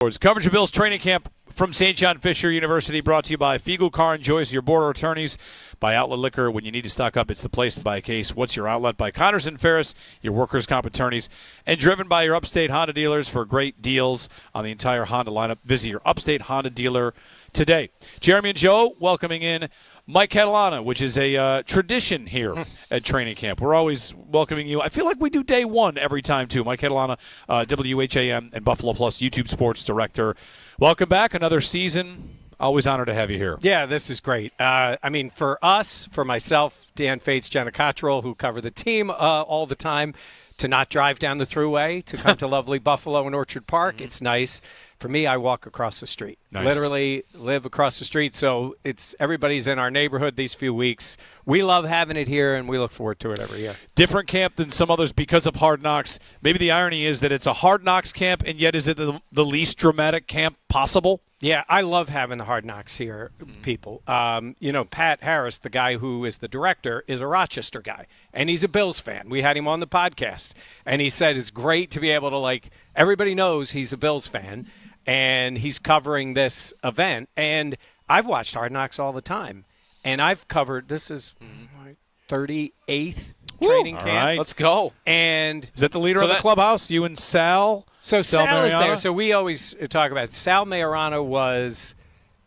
Coverage of Bills training camp from St. John Fisher University, brought to you by Fiegel Car and Joyce, your border attorneys, by Outlet Liquor. When you need to stock up, it's the place to buy a case. What's Your Outlet? By Connors and Ferris, your workers' comp attorneys, and driven by your Upstate Honda dealers for great deals on the entire Honda lineup. Visit your Upstate Honda dealer today. Jeremy and Joe welcoming in Mike Catalana, which is a tradition here at training camp. We're always welcoming you. I feel like we do day one every time, too. Mike Catalana, WHAM and Buffalo Plus YouTube Sports Director. Welcome back. Another season. Always honored to have you here. Yeah, this is great. For us, for myself, Dan Fates, Jenna Cottrell, who cover the team all the time, to not drive down the thruway, to come to lovely Buffalo and Orchard Park, it's nice. For me, I walk across the street. Nice. Literally live across the street, so everybody's in our neighborhood these few weeks. We love having it here, and we look forward to it every year. Different camp than some others because of Hard Knocks. Maybe the irony is that it's a Hard Knocks camp, and yet is it the least dramatic camp possible? Yeah, I love having the Hard Knocks here, people. Pat Harris, the guy who is the director, is a Rochester guy, and he's a Bills fan. We had him on the podcast, and he said it's great to be able to, everybody knows he's a Bills fan, and he's covering this event. And I've watched Hard Knocks all the time, and I've covered, this is my 38th training camp. Right. Let's go. And is that the leader of the clubhouse? You and Sal? So Sal is Mariano? there. So we always talk about it. Sal Majorana was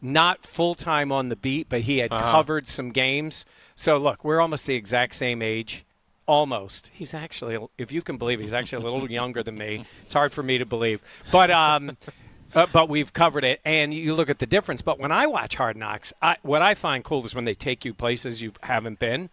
not full-time on the beat, but he had covered some games. So, look, we're almost the exact same age. Almost. He's actually, if you can believe it, he's actually a little younger than me. It's hard for me to believe. But we've covered it, and you look at the difference. But when I watch Hard Knocks, what I find cool is when they take you places you haven't been,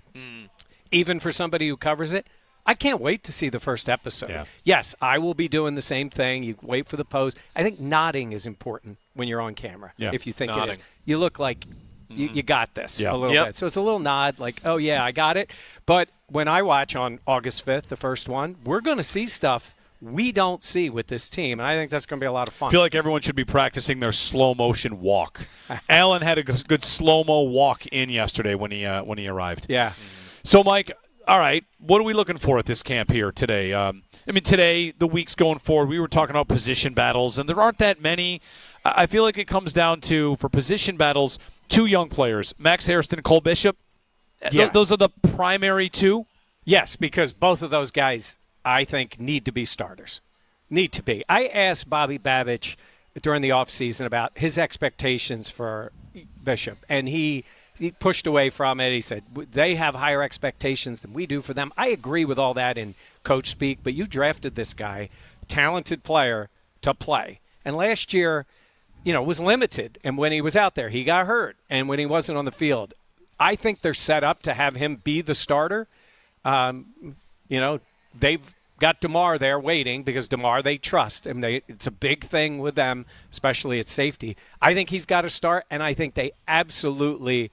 even for somebody who covers it. I can't wait to see the first episode. Yeah. Yes, I will be doing the same thing. You wait for the pose. I think nodding is important when you're on camera, if you think nodding. it is. You look like you got this a little Yep. bit. So it's a little nod like, oh, yeah, I got it. But when I watch on August 5th, the first one, we're going to see stuff we don't see with this team, and I think that's going to be a lot of fun. I feel like everyone should be practicing their slow-motion walk. Alan had a good slow-mo walk in yesterday when he arrived. Yeah. So, Mike, all right, what are we looking for at this camp here today? Today, the weeks going forward, we were talking about position battles, and there aren't that many. I feel like it comes down to, for position battles, two young players, Max Hairston, Cole Bishop. Yeah. Those are the primary two? Yes, because both of those guys, I think, need to be starters. Need to be. I asked Bobby Babich during the offseason about his expectations for Bishop, and he pushed away from it. He said, they have higher expectations than we do for them. I agree with all that in coach speak, but you drafted this guy, talented player, to play. And last year, was limited. And when he was out there, he got hurt. And when he wasn't on the field, I think they're set up to have him be the starter. They've got DeMar there waiting because DeMar they trust. And it's a big thing with them, especially at safety. I think he's got to start, and I think they absolutely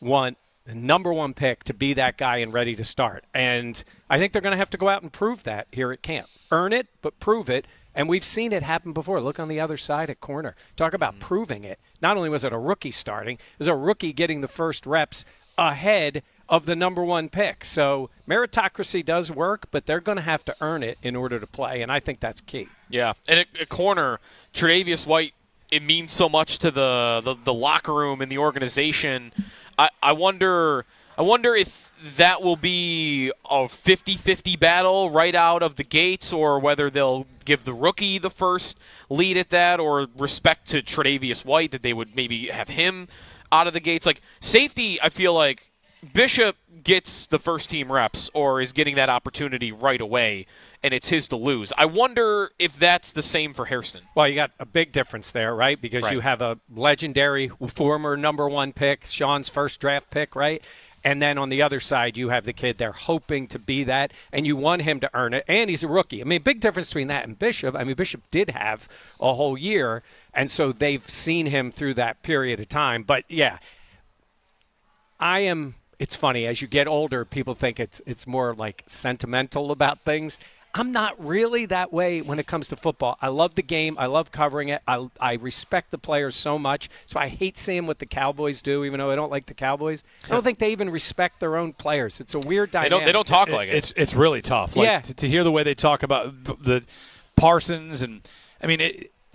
want the number one pick to be that guy and ready to start. And I think they're going to have to go out and prove that here at camp. Earn it, but prove it. And we've seen it happen before. Look on the other side at corner. Talk about proving it. Not only was it a rookie starting, it was a rookie getting the first reps ahead of the number one pick. So meritocracy does work, but they're going to have to earn it in order to play, and I think that's key. Yeah, and at corner, Tre'Davious White, it means so much to the locker room and the organization. I wonder if that will be a 50-50 battle right out of the gates, or whether they'll give the rookie the first lead at that, or respect to Tre'Davious White that they would maybe have him out of the gates. Like safety, I feel like Bishop gets the first team reps or is getting that opportunity right away, and it's his to lose. I wonder if that's the same for Hairston. Well, you got a big difference there, right? Because you have a legendary former number one pick, Sean's first draft pick, right? And then on the other side, you have the kid there hoping to be that, and you want him to earn it, and he's a rookie. I mean, big difference between that and Bishop. I mean, Bishop did have a whole year, and so they've seen him through that period of time. But, yeah, it's funny. As you get older, people think it's more like sentimental about things. I'm not really that way when it comes to football. I love the game. I love covering it. I respect the players so much. So I hate seeing what the Cowboys do, even though I don't like the Cowboys. I don't think they even respect their own players. It's a weird dynamic. They don't talk like it. It's really tough. Like, yeah. To hear the way they talk about the Parsons, and I mean,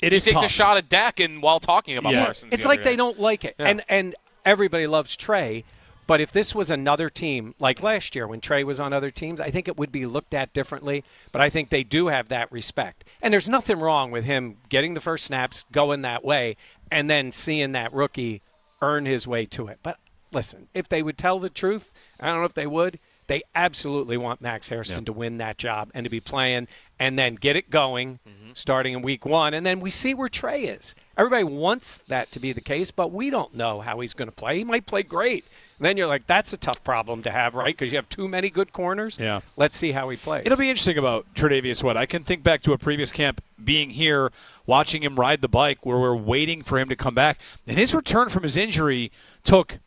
It he is takes tough. a shot at Dak and while talking about Yeah. Parsons. It's the like other they day. don't like it. Yeah. And everybody loves Trey. But if this was another team, like last year when Trey was on other teams, I think it would be looked at differently. But I think they do have that respect. And there's nothing wrong with him getting the first snaps, going that way, and then seeing that rookie earn his way to it. But listen, if they would tell the truth, I don't know if they would, they absolutely want Max Hairston to win that job and to be playing and then get it going starting in week 1. And then we see where Trey is. Everybody wants that to be the case, but we don't know how he's going to play. He might play great. And then you're like, that's a tough problem to have, right? Because you have too many good corners. Yeah. Let's see how he plays. It'll be interesting about Tre'Davious White. I can think back to a previous camp being here, watching him ride the bike where we're waiting for him to come back. And his return from his injury took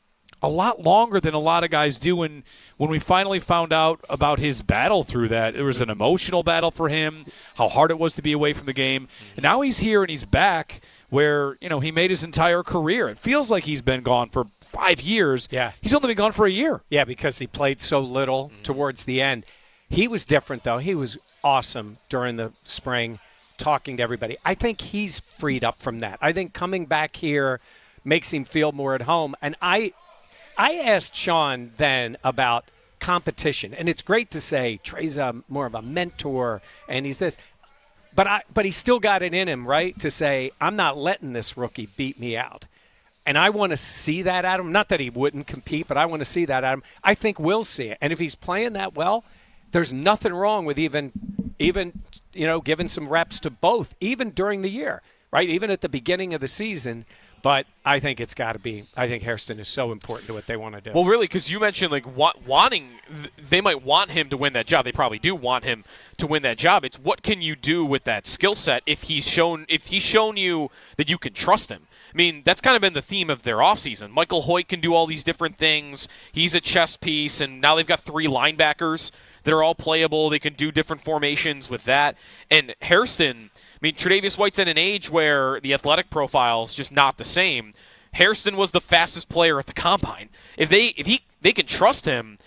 a lot longer than a lot of guys do. And when we finally found out about his battle through that, it was an emotional battle for him, how hard it was to be away from the game. And now he's here and he's back where, he made his entire career. It feels like he's been gone for 5 years. Yeah. He's only been gone for a year. Yeah, because he played so little towards the end. He was different, though. He was awesome during the spring, talking to everybody. I think he's freed up from that. I think coming back here makes him feel more at home. And I asked Sean then about competition, and it's great to say Trey's more of a mentor, and he's this. But he still got it in him, right, to say, I'm not letting this rookie beat me out. And I want to see that out of him. Not that he wouldn't compete, but I want to see that out of him. I think we'll see it. And if he's playing that well, there's nothing wrong with even giving some reps to both, even during the year, right, even at the beginning of the season. But I think it's got to be. I think Hairston is so important to what they want to do. Well, really, because you mentioned wanting, they might want him to win that job. They probably do want him to win that job. It's what can you do with that skill set if he's shown you that you can trust him. I mean, that's kind of been the theme of their offseason. Michael Hoyt can do all these different things. He's a chess piece, and now they've got 3 linebackers that are all playable. They can do different formations with that. And Hairston, Tre'Davious White's at an age where the athletic profile is just not the same. Hairston was the fastest player at the combine. If they can trust him,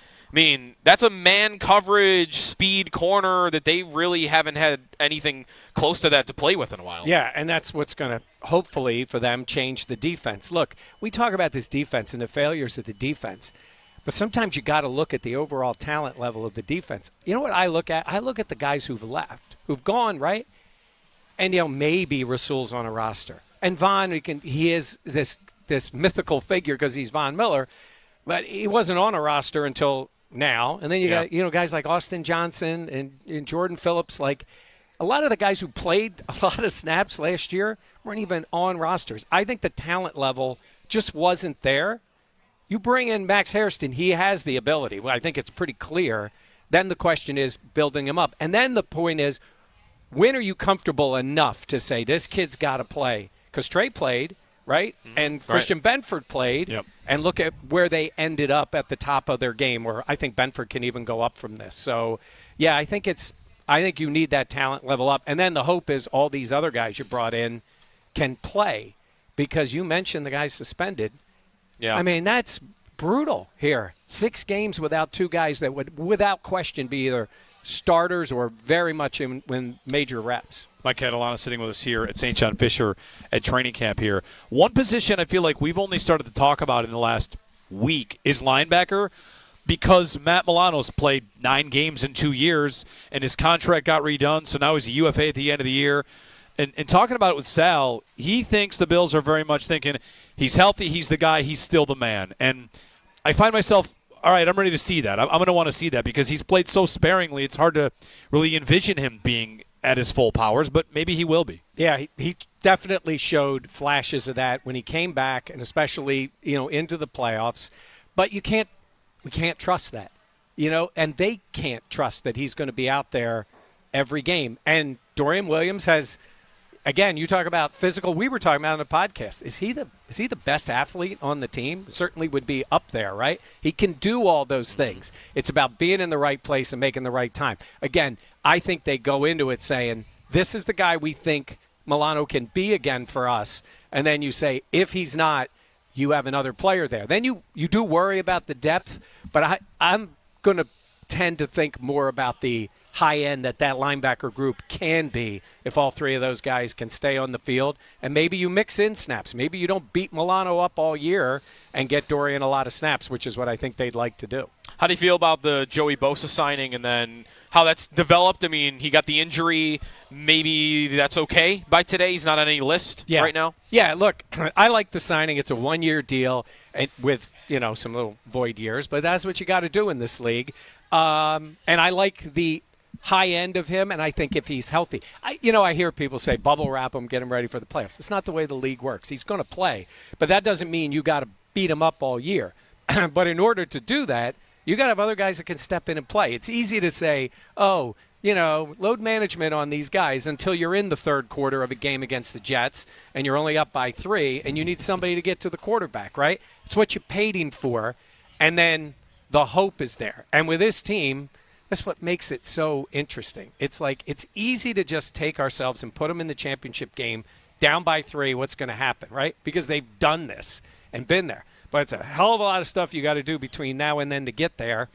that's a man coverage speed corner that they really haven't had anything close to that to play with in a while. Yeah, and that's what's going to hopefully for them change the defense. Look, we talk about this defense and the failures of the defense, but sometimes you got to look at the overall talent level of the defense. You know what I look at? I look at the guys who've left, who've gone, right? And maybe Rasul's on a roster, and Von, he is this mythical figure because he's Von Miller, but he wasn't on a roster until now. And then you got guys like Austin Johnson and Jordan Phillips. Like a lot of the guys who played a lot of snaps last year weren't even on rosters. I think the talent level just wasn't there. You bring in Max Hairston, he has the ability. Well, I think it's pretty clear. Then the question is building him up, and then the point is, when are you comfortable enough to say this kid's got to play? Because Trey played, right? And Christian Benford played. Yep. And look at where they ended up at the top of their game, where I think Benford can even go up from this. So, yeah, I think you need that talent level up. And then the hope is all these other guys you brought in can play, because you mentioned the guys suspended. Yeah. That's brutal here. 6 games without 2 guys that would, without question, be either starters or very much in major reps. Mike Catalana sitting with us here at St. John Fisher at training camp here. One position I feel like we've only started to talk about in the last week is linebacker, because Matt Milano's played 9 games in 2 years, and his contract got redone, so now he's a UFA at the end of the year. And talking about it with Sal, he thinks the Bills are very much thinking he's healthy, he's the guy, he's still the man. And I find myself, all right, I'm ready to see that. I'm going to want to see that because he's played so sparingly. It's hard to really envision him being at his full powers, but maybe he will be. Yeah, he definitely showed flashes of that when he came back, and especially into the playoffs. But we can't trust that, and they can't trust that he's going to be out there every game. And Dorian Williams has. Again, you talk about physical. We were talking about on the podcast. Is he the best athlete on the team? Certainly would be up there, right? He can do all those things. It's about being in the right place and making the right time. Again, I think they go into it saying, this is the guy we think Milano can be again for us. And then you say, if he's not, you have another player there. Then you do worry about the depth, but I'm going to tend to think more about the high end that linebacker group can be if all three of those guys can stay on the field. And maybe you mix in snaps. Maybe you don't beat Milano up all year and get Dorian a lot of snaps, which is what I think they'd like to do. How do you feel about the Joey Bosa signing and then how that's developed? I mean, he got the injury. Maybe that's okay by today. He's not on any list right now. Yeah, look, I like the signing. It's a one-year deal with, some little void years, but that's what you got to do in this league. And I like the high end of him, and I think if he's healthy. I hear people say bubble wrap him, get him ready for the playoffs. It's not the way the league works. He's going to play, but that doesn't mean you got to beat him up all year. But in order to do that, you got to have other guys that can step in and play. It's easy to say, load management on these guys until you're in the third quarter of a game against the Jets and you're only up by 3 and you need somebody to get to the quarterback, right? It's what you paid him for, and then the hope is there. And with this team, that's what makes it so interesting. It's like it's easy to just take ourselves and put them in the championship game down by 3, what's going to happen, right? Because they've done this and been there. But it's a hell of a lot of stuff you got to do between now and then to get there.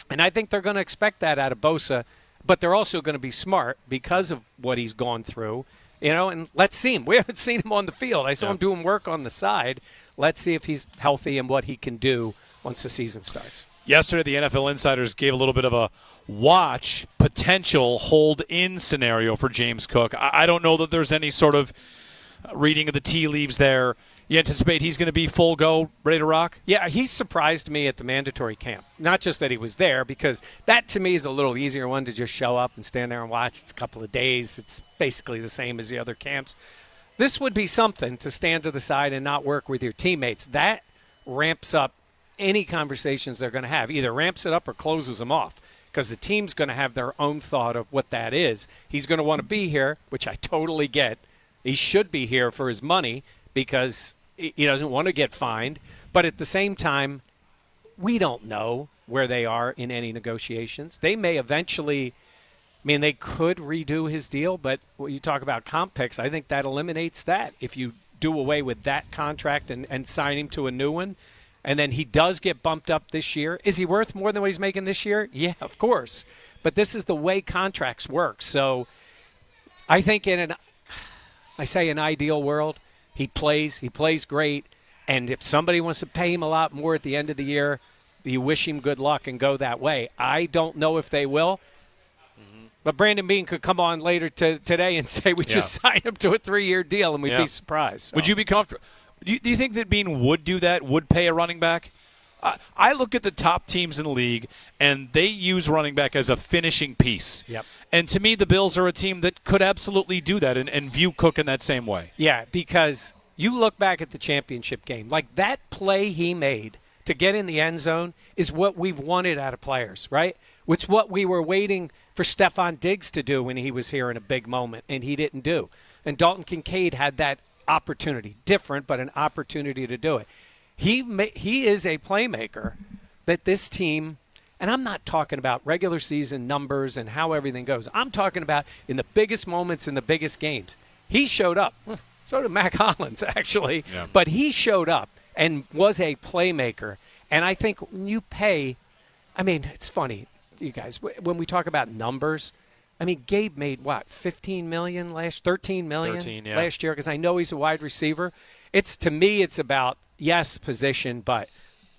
And I think they're going to expect that out of Bosa, but they're also going to be smart because of what he's gone through. And let's see him. We haven't seen him on the field. I saw him doing work on the side. Let's see if he's healthy and what he can do once the season starts. Yesterday, the NFL insiders gave a little bit of a watch potential hold-in scenario for James Cook. I don't know that there's any sort of reading of the tea leaves there. You anticipate he's going to be full go, ready to rock? Yeah, he surprised me at the mandatory camp. Not just that he was there, because that to me is a little easier one to just show up and stand there and watch. It's a couple of days. It's basically the same as the other camps. This would be something to stand to the side and not work with your teammates. That ramps up any conversations they're going to have. Either ramps it up or closes them off, because the team's going to have their own thought of what that is. He's going to want to be here, which I totally get. He should be here for his money because he doesn't want to get fined. But at the same time, we don't know where they are in any negotiations. They may eventually – they could redo his deal, but when you talk about comp picks, I think that eliminates that. If you do away with that contract and sign him to a new one, and then he does get bumped up this year. Is he worth more than what he's making this year? Yeah, of course. But this is the way contracts work. So I think in an ideal world, he plays great. And if somebody wants to pay him a lot more at the end of the year, you wish him good luck and go that way. I don't know if they will. But Brandon Beane could come on later today and say we just signed him to a 3-year deal, and we'd be surprised. So. Would you be comfortable? Do you think that Beane would do that, would pay a running back? I look at the top teams in the league, and they use running back as a finishing piece. Yep. And to me, the Bills are a team that could absolutely do that and view Cook in that same way. Yeah, because you look back at the championship game, like that play he made to get in the end zone is what we've wanted out of players, right? It's what we were waiting for Stephon Diggs to do when he was here in a big moment, and he didn't do. And Dalton Kincaid had that opportunity, different, but an opportunity to do it. He is a playmaker that this team, and I'm not talking about regular season numbers and how everything goes. I'm talking about in the biggest moments, in the biggest games. He showed up. So did Mac Hollins, actually. Yeah. But he showed up and was a playmaker. And I think when you pay, it's funny, you guys, when we talk about numbers, Gabe made what, $13 million last year, because I know he's a wide receiver. To me, it's about, yes, position, but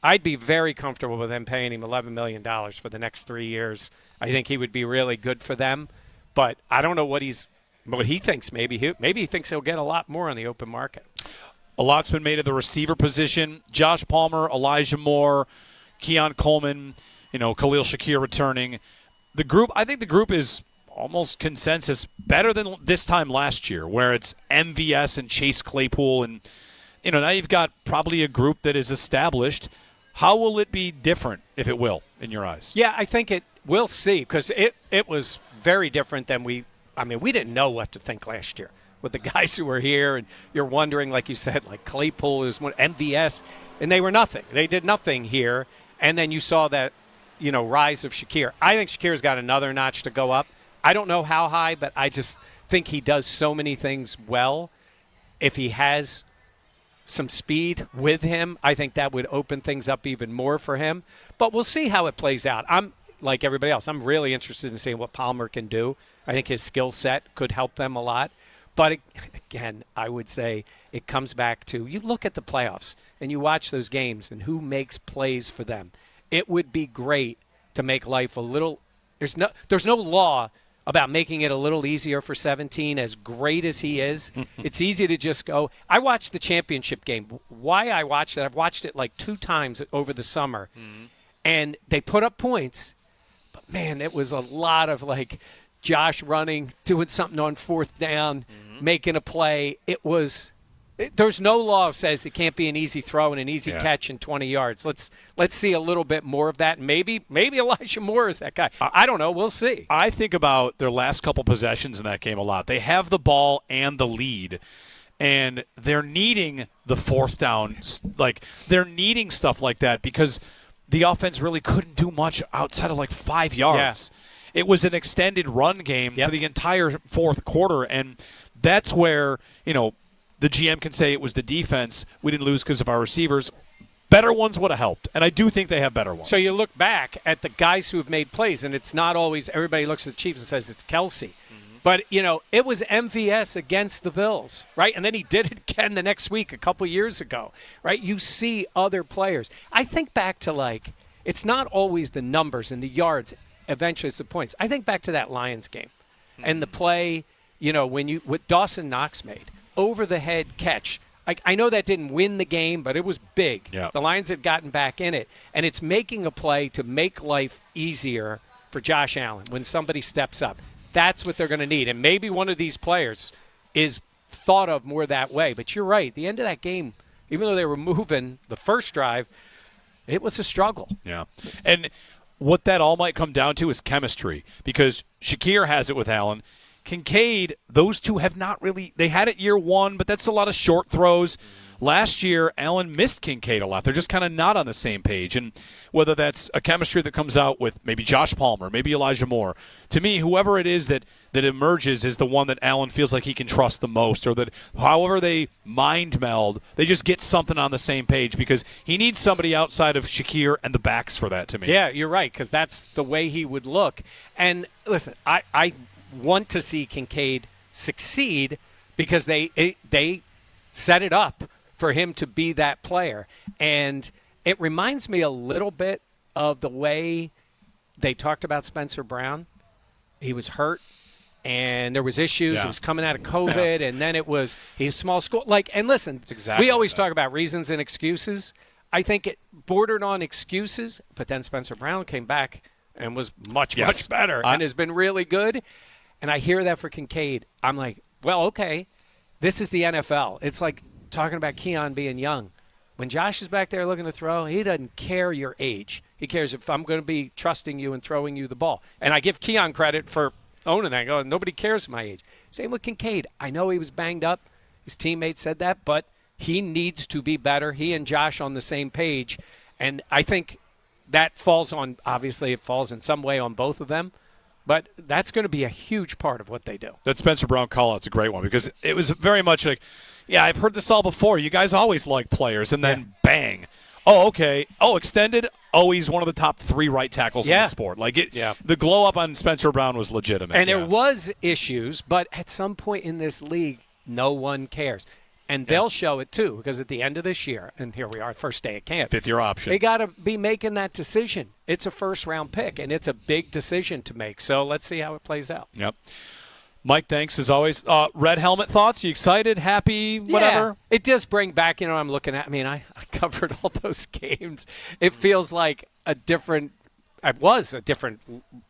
I'd be very comfortable with them paying him $11 million for the next 3 years. I think he would be really good for them, but I don't know what he thinks. Maybe he thinks he'll get a lot more on the open market. A lot's been made of the receiver position. Josh Palmer, Elijah Moore, Keon Coleman, Khalil Shakir returning. I think the group is almost consensus better than this time last year, where it's MVS and Chase Claypool, and now you've got probably a group that is established. How will it be different, if it will, in your eyes? Yeah, I think we'll see, because it was very different than we didn't know what to think last year with the guys who were here, and you're wondering, like you said, like Claypool is one, MVS, and they were nothing. They did nothing here, and then you saw that rise of Shakir. I think Shakir's got another notch to go up. I don't know how high, but I just think he does so many things well. If he has some speed with him, I think that would open things up even more for him. But we'll see how it plays out. like everybody else. I'm really interested in seeing what Palmer can do. I think his skill set could help them a lot. But again, I would say it comes back to you look at the playoffs and you watch those games and who makes plays for them. It would be great to make life a little – there's no law about making it a little easier for 17. As great as he is, it's easy to just go – I watched the championship game. Why I watched it, I've watched it like 2 times over the summer. And they put up points. But, man, it was a lot of like – Josh running, doing something on 4th down, making a play. There's no law that says it can't be an easy throw and an easy catch in 20 yards. Let's see a little bit more of that. Maybe Elijah Moore is that guy. I don't know. We'll see. I think about their last couple possessions in that game a lot. They have the ball and the lead, and they're needing the 4th down. Like, they're needing stuff like that because the offense really couldn't do much outside of like 5 yards. Yeah. It was an extended run game for the entire 4th quarter, and that's where, the GM can say it was the defense. We didn't lose because of our receivers. Better ones would have helped, and I do think they have better ones. So you look back at the guys who have made plays, and it's not always everybody looks at the Chiefs and says it's Kelsey. But, it was MVS against the Bills, right? And then he did it again the next week a couple years ago, right? You see other players. I think back to, it's not always the numbers and the yards. Eventually it's the points. I think back to that Lions game and the play, what Dawson Knox made, over the head catch. I know that didn't win the game, but it was big. Yeah. The Lions had gotten back in it, and it's making a play to make life easier for Josh Allen when somebody steps up. That's what they're going to need, and maybe one of these players is thought of more that way. But you're right. The end of that game, even though they were moving the first drive, it was a struggle. Yeah, and what that all might come down to is chemistry, because Shakir has it with Allen. Kincaid, those two have not really – they had it year one, but that's a lot of short throws. Last year, Allen missed Kincaid a lot. They're just kind of not on the same page. And whether that's a chemistry that comes out with maybe Josh Palmer, maybe Elijah Moore, to me, whoever it is that emerges is the one that Allen feels like he can trust the most, or that however they mind meld, they just get something on the same page, because he needs somebody outside of Shakir and the backs for that to me. Yeah, you're right, because that's the way he would look. And listen, I want to see Kincaid succeed because they set it up for him to be that player. And it reminds me a little bit of the way they talked about Spencer Brown. He was hurt, and there was issues. He was coming out of COVID, and then he's small school. And listen, we always talk about reasons and excuses. I think it bordered on excuses, but then Spencer Brown came back and was much better and has been really good. And I hear that for Kincaid. I'm like, well, okay, this is the NFL. It's like talking about Keon being young. When Josh is back there looking to throw, he doesn't care your age. He cares if I'm going to be trusting you and throwing you the ball. And I give Keon credit for owning that. Go, nobody cares my age. Same with Kincaid. I know he was banged up. His teammates said that, but he needs to be better. He and Josh on the same page. And I think that falls on, obviously it falls in some way on both of them. But that's going to be a huge part of what they do. That Spencer Brown call-out's a great one, because it was very much like, yeah, I've heard this all before. You guys always like players, and then bang. Oh, okay. Oh, extended. Oh, he's one of the top 3 right tackles in the sport. The glow-up on Spencer Brown was legitimate. And there was issues, but at some point in this league, no one cares. And they'll show it, too, because at the end of this year, and here we are, first day of camp. 5th-year option. They got to be making that decision. It's a first-round pick, and it's a big decision to make. So let's see how it plays out. Yep. Mike, thanks as always. Red helmet thoughts? You excited, happy, whatever? Yeah, it does bring back, I'm looking at, I covered all those games. It feels like it was a different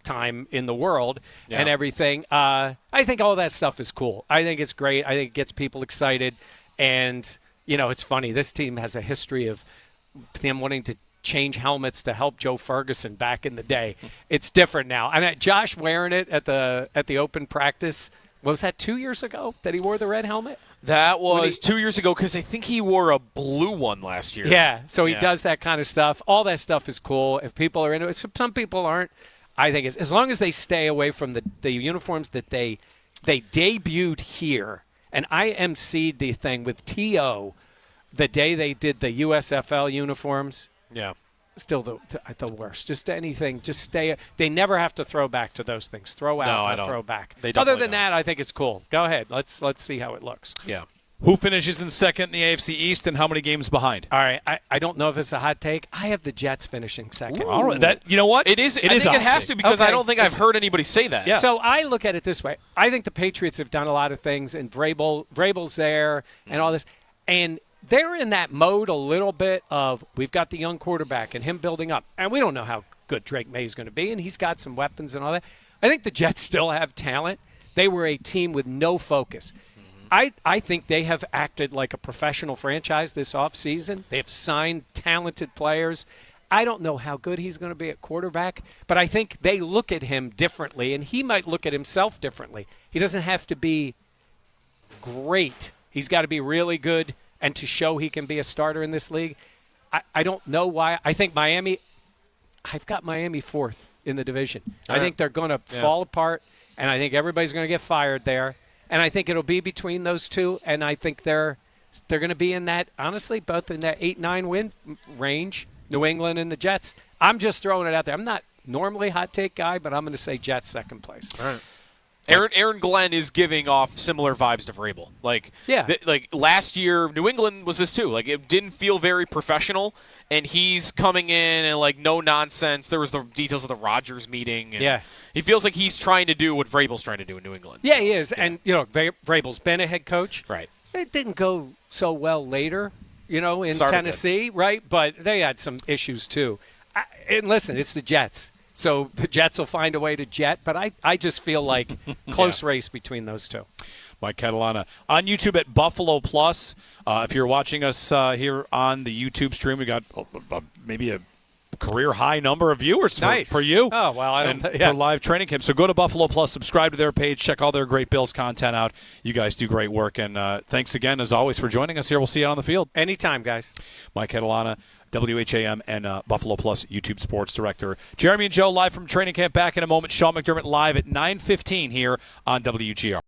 time in the world and everything. I think all that stuff is cool. I think it's great. I think it gets people excited. And, it's funny. This team has a history of them wanting to change helmets to help Joe Ferguson back in the day. It's different now. And Josh wearing it at the open practice, was that 2 years ago that he wore the red helmet? That was 2 years ago, because I think he wore a blue one last year. Yeah, so he does that kind of stuff. All that stuff is cool. If people are into it, some people aren't. I think as long as they stay away from the uniforms that they debuted here. And I emceed the thing with T.O. the day they did the USFL uniforms. Yeah. still the worst. Just anything. Just stay. They never have to throw back to those things. Throw out, No, I not don't. throw back. They Other definitely than don't. that, I think it's cool. Go ahead. Let's see how it looks. Yeah. Who finishes in second in the AFC East, and how many games behind? All right. I don't know if it's a hot take. I have the Jets finishing second. All right, that you know what? It is. It I is think a it hot has take. to because Okay. I don't think I've heard anybody say that. Yeah. So I look at it this way. I think the Patriots have done a lot of things, and Vrabel's there and all this. And they're in that mode a little bit of we've got the young quarterback and him building up. And we don't know how good Drake May is going to be, and he's got some weapons and all that. I think the Jets still have talent. They were a team with no focus. I think they have acted like a professional franchise this offseason. They have signed talented players. I don't know how good he's going to be at quarterback, but I think they look at him differently, and he might look at himself differently. He doesn't have to be great. He's got to be really good and to show he can be a starter in this league. I don't know why. I think I've got Miami fourth in the division. I think they're going to fall apart, and I think everybody's going to get fired there. And I think it'll be between those two, and I think they're going to be in that, honestly, both in that 8-9 win range, New England and the Jets. I'm just throwing it out there. I'm not normally a hot take guy, but I'm going to say Jets second place. All right. Aaron Glenn is giving off similar vibes to Vrabel. Like last year, New England was this too. Like it didn't feel very professional, and he's coming in and like no nonsense. There was the details of the Rodgers meeting. And he feels like he's trying to do what Vrabel's trying to do in New England. Yeah, he is. Yeah. And Vrabel's been a head coach. Right. It didn't go so well later, in Started Tennessee, right? But they had some issues too. And listen, it's the Jets. So the Jets will find a way to jet, but I just feel like close race between those two. Mike Catalana on YouTube at Buffalo Plus. If you're watching us here on the YouTube stream, we got maybe a career high number of viewers for you. Oh, well, I don't for live training camp. So go to Buffalo Plus, subscribe to their page, check all their great Bills content out. You guys do great work, and thanks again, as always, for joining us here. We'll see you out on the field. Anytime, guys. Mike Catalana, WHAM and Buffalo Plus YouTube Sports Director. Jeremy and Joe live from training camp. Back in a moment. Sean McDermott live at 9:15 here on WGR.